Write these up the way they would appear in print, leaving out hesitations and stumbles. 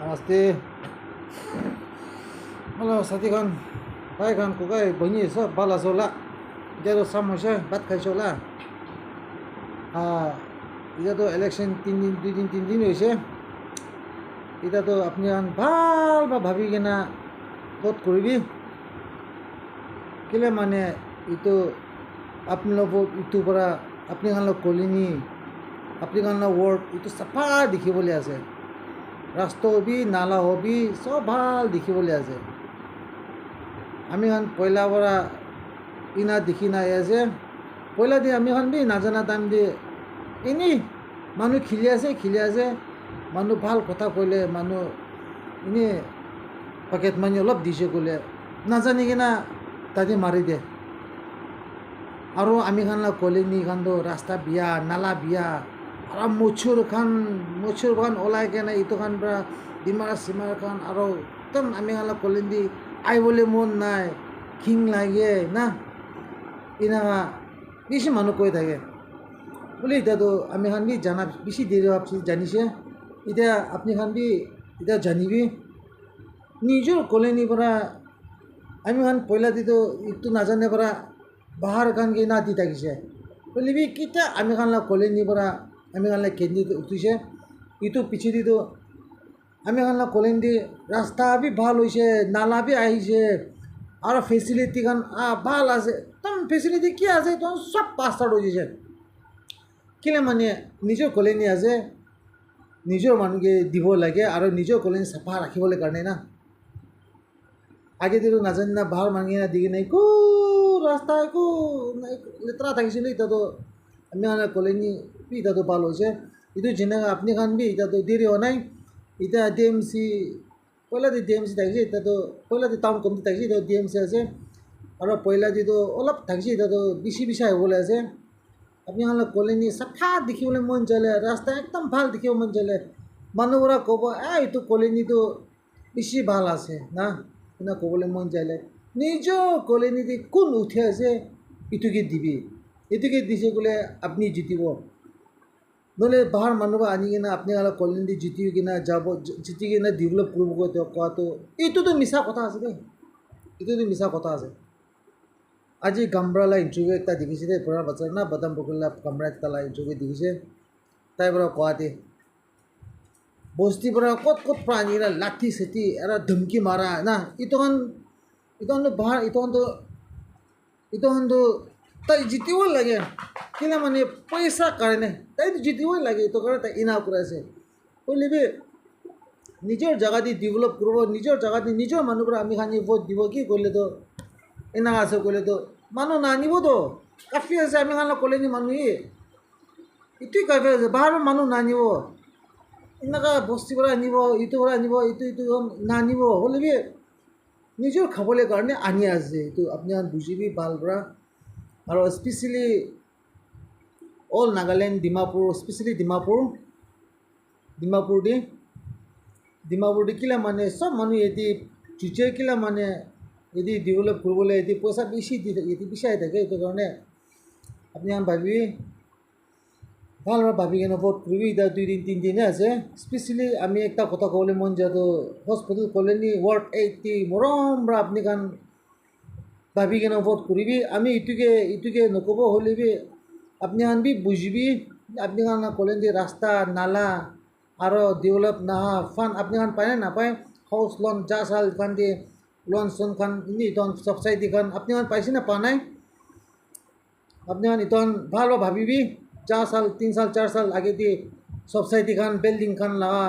नमस्ते। हेलो साथी खान, भाई खान को गए बनी सब बाला सोला इधर समोसा भात खाई सोला इधर तो इलेक्शन 3 दिन 2 दिन 3 दिन হয়েছে इधर तो अपनी खान ভাল বা ভাবি কিনা ভোট করবি কেলে মানে ইটো আপনার ইটোৰ পৰা আপনি খানক কলিনি আপনি খানক ওয়ার্ড ইটো সাফা দেখিবলৈ আছে রাস্তা হবি নালা হবি সব ভাল দেখিবলৈ আছে আমি খান পয়লা পৰা ইনা দেখি নাই আছে পয়লা দি আমি খান বি নাজানা টাইম দি এনেই মানুহ খেলি আছে মানুহ ভাল কথা কলে মানুহ এনেই পকেট মানি অলপ দিছে কলে নাজানি কিনা তাতে মাৰি দিয়ে আৰু আমি খান কলিনি খানতো ৰাস্তা বিয়া নালা বিয়া আৰু মছুৰ খান ওলাই কেনে ইটো খান পৰা ডিমাৰ চিমাৰ খান আৰু একদম আমি খান কলিনি আহিবলৈ মন নাই খিং লাগে না এনেকুৱা বেছি মানুহ কৈ থাকে বুলি এতিয়াতো আমি খান বি জানা বেছি দেৰি ভাবছি জানিছে এতিয়া আপুনি খান বি এতিয়া জানিবি নিজৰ কলিনিৰ পৰা আমি খান পয়লা দিতো ইটো নাজানে পৰা বাহাৰ খান কি না দি থাকিছে বুলিবি কেতিয়া আমি খান কলিনিৰ পৰা আমি খান কেন্দ্ৰিত উঠিছে ইটো পিছে দিতো আমি খান কলিনি ৰাস্তা বি ভাল হৈছে নালা বি আহিছে আৰু ফেচিলিটি খান ভাল আছে একদম ফেচিলিটি কি আছে একদম সব পাষ্টাৰ্ট হৈ গৈছে কেলে মানে নিজৰ কলিনি আছে নিজৰ মানুহকে দিব লাগে আৰু নিজৰ কলিনি চাফা ৰাখিবলৈ কাৰণে না আগে দিতো নাজানি না ভাল মানুহে দি কিনে একো ৰাস্তা একো লেতেৰা থাকিছিলে এতিয়াতো আমি খান কলিনি বি এতিয়াতো ভাল হৈছে এইটো যেনেকৈ আপুনি খান বি এতিয়াতো দেৰি হোৱা নাই এতিয়া DMC পয়লা দি DMC থাকিছে এতিয়াতো পয়লা দি টাউন কমিটি থাকিছে এতিয়া DMC আছে আৰু পয়লা দিতো অলপ থাকিছে এতিয়াতো বেছি হ'বলৈ আছে আপুনি খান কলিনি চাফা দেখিবলৈ মন যালে ৰাস্তা একদম ভাল দেখিব মন যালে মানুহবোৰে ক'ব এইটো কলিনিটো বেছি ভাল আছে না এনে ক'বলৈ মন যালে নিজৰ কলিনি দি কোন উঠি আছে ইটোকে দিবি এইটোকে দিছে বোলে আপুনি জিতিব নহ'লে বাহাৰ মানুহ আনি কিনে আপুনি অলপ কলিনি দি জিতি কিনে যাব জিতি কিনে ডেভেলপ কৰিব তেওঁ কোৱাটো এইটোতো মিছা কথা আছে দেই এইটোতো মিছা কথা আছে আজি গামব্ৰালা ইণ্টাৰভিউ এটা দেখিছে দেই পুৰা বাচ্চাৰ না বাদাম পকৰিলা গামব্ৰা এটা ইণ্টাৰভিউ দেখিছে তাই পৰা কোৱাতে বস্তিৰ পৰা ক'ত পৰা আনি কিনে লাঠি চাঠি আৰু ধমকি মাৰা না ইটোখনতো বাহাৰ ইটোখনতো তাই জিতিব লাগে কেলে মানে পইচা কাৰণে তাইতো জিতিবই লাগে এইটো কাৰণে তাই ইনা কৰাইছে বুলিবি নিজৰ জেগা দি ডেভেলপ কৰিব নিজৰ জেগা দি নিজৰ মানুহবোৰে আমি খানি ভোট দিব কি কৰিলেতো এনা আছে কৰিলেতো মানুহ নানিবতো কাফি আছে আমি খান কলিনি মানুহে এইটোৱে কাফি আছে বাহিৰৰ মানুহ নানিব এনেকুৱা বস্তিৰ পৰা আনিব ইটোৰ পৰা আনিব ইটো নানিব বুলিবি নিজৰ খাবলৈ কাৰণে আনি আছে এইটো আপুনি বুজিবি ভাল পৰা আৰু specially all Nagaland Dimapur specially Dimapur the কিলা মানে চব মানুহ এটি টিচাৰ কিলা মানে এটি ডেভেলপ কৰিবলৈ এটি পইচা বেছি দি থাকে এটি বিচাৰি থাকে এইটো কাৰণে আপুনি ভাবি ভাল ভাবি কিনে ভোট কৰিবি এতিয়া 2 দিন 3 দিনে আছে স্পেচিয়েলি আমি একটা কথা ক'বলৈ মন যায়তো হস্পিটেল কলিনি ৱাৰ্ড 80 মৰম পৰা আপুনি খান ভাবি কিনে ভোট কৰিবি আমি ইটোকে নক'ব হ'লেবি আপুনি খান বি বুজিবি আপুনি খান কলিনি ৰাস্তা নালা আৰু ডেভেলপ নাহা ফাণ্ড আপুনি খান পায় নে নাপায় হাউচ লোন যা চাল খান দি লোন চোন খান ইটোন ছাবচিডি খান আপুনি খান পাইছে না পোৱা নাই আপুনি খান ইটোন ভাল ভাবিবি যা সাল 3 সাল 4 সাল আগে দিয়ে সাবসিডি খান বিল্ডিং খান লাগা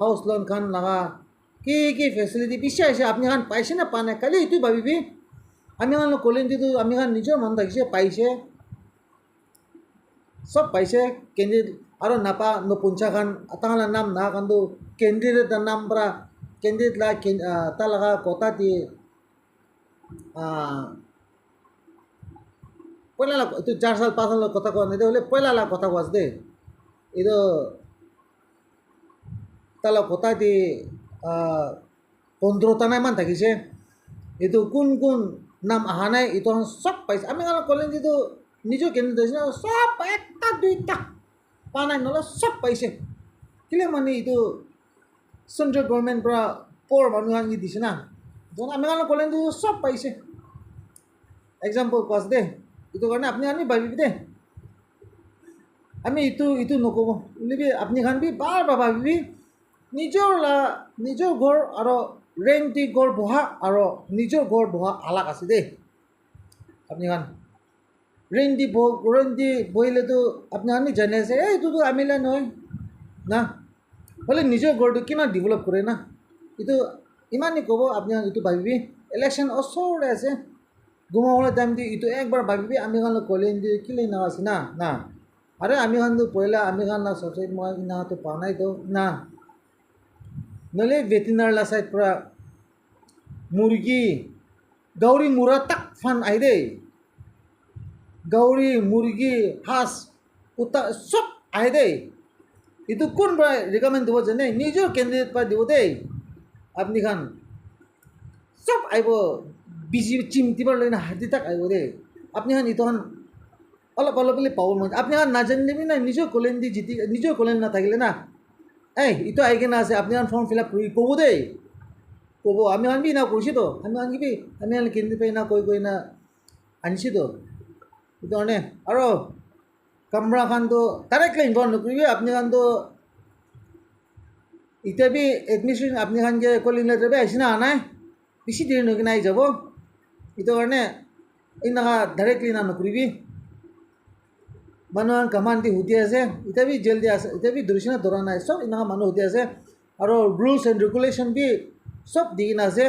হাউস লোন খান লাগা কি ফেসিলিটি পিছে আপনি খান পাইছে না পা নাই খালি এইটো ভাবিবি আমি খান কলিনিটো আমি খান নিজৰ মন থাকিছে পাইছে সব পাইছে কেন্দ্ৰিত আৰু নাপা নপুঞ্চা খান তাহাৰ নাম না কিন্তু কেন্দ্ৰিত নাম পৰা কেন্দ্রিত তা লাগা কথা দিয়ে পয়লা itu 4 সাল 5 সাল কথা কোৱা নাই হলে পয়লা কথা কোৱাছ দে এইটো তালা কথা দি 15টা মান থাকিছে এইটো কোন নাম অহা নাই এইটো সব পাইছে আমি ক'লে যিটো নিজৰ কেন্দ্ৰিত হৈছে সব একটা দুইটা পোৱা নাই নহ'লে সব পাইছে কেলে মানে এইটো চেণ্ট্ৰেল গভৰ্ণমেণ্ট পৰা পৰ মানুহক দিছে না যখন আমি কাৰণে কলেজটো চব পাইছে এক্সাম্পল কোৱা আছে দেই এইটো কাৰণে আপুনি আনি ভাবিবি দেই আমি ইটো নক'ব বুলিবি আপুনি খান বি বাৰ বাৰ ভাবিবি নিজৰ ঘৰ আৰু ৰেণ্ট দি ঘৰ বহা আৰু নিজৰ ঘৰ বহা আলাগ আছে দেই আপুনি খান ৰেণ্ট দি বহিলেতো আপুনি খান জানে আছে এইটোতো আমিলে নহয় না হ'লে নিজৰ ঘৰটো কিমান ডেভেলপ কৰে না এইটো ইমানেই ক'ব আপুনি এইটো ভাবিবি ইলেকশ্যন ওচৰতে আছে ঘুমাবলৈ টাইম দি এইটো একবাৰ ভাবিবি আমি খান কলেজ দি কিলে না আছে না না আরে আমি খান তো পয়লা আমি খান না সোসাইটি মই না তো পাও নাই তো না নলে ভেটেনারি সাইড পৰা মুৰগি গাউৰি মুৰা তাক ফান আই দে গাউৰি মুৰগি হাঁস উতা সব আই দে itu কোন পৰা ৰিকমেণ্ড দিব জানে নিজৰ কেণ্ডিডেট পৰা দিব দেই আপুনি খান চব আহিব বিজি চিমটিবাৰ লৈ না হাতী তাক আহিব দেই আপুনি খান ইটো খান অলপ বুলি পাব মন আপুনি খান নাজানিবি না নিজৰ কলেন দি জিতি নিজৰ কলেন নাথাকিলে না ইটো আহি কিনে আছে আপুনি খান ফৰ্ম ফিল আপ কৰি ক'ব দেই ক'ব আমি খান বি না কৈছোঁতো আমি খান কিবি আমি খান কেন্দ্ৰীয় পাই না কৈ না আনিছোঁতো সেইটো কাৰণে আৰু কামৰা খানটো ডাইৰেক্টলি ইনভলভ নকৰিবি আপুনি খানটো এতিয়া বি এডমিশ্যন আপুনি খান যে কলিংলে যাবি আহিছে না নাই বেছি দেৰি নকি নাই যাব সেইটো কাৰণে এইনাখা ডাইৰেক্টলি না নকৰিবি মানুহ কামান দি সুধি আছে এতিয়া বি জেল দি আছে এতিয়া বি ধৰিছে না ধৰা নাই চব এইনাখা মানুহ সুধি আছে আৰু ৰুলছ এণ্ড ৰেগুলেশ্যন বি চব দি কিনে আছে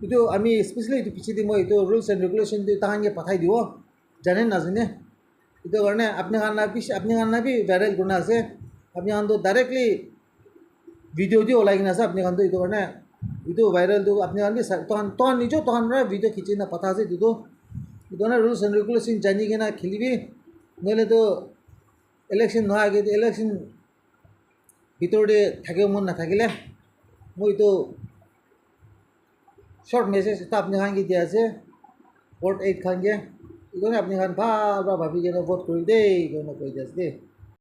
এইটো আমি স্পেচিয়েলি এইটো পিছে দি মই এইটো ৰুলছ এণ্ড ৰেগুলেশ্যনটো তাহাঁকে পঠাই দিব জানে নাজানে itu karena apni kan nabi viral guna ase apni kan to directly video di olai gina ase apni kan to itu karena itu viral tu apni kan bi ton nijo ton ra video khichi na pata ase itu karena rules and regulation jani gina khilibi nole to election no age election bitorde thake mon na thakile moi to short message ta apni kan ki dia ase vote 8 khan ge itu আপনি খান ভাল ভাবি যেন vote কৰি দেই কোনো কৈ দিছে দেই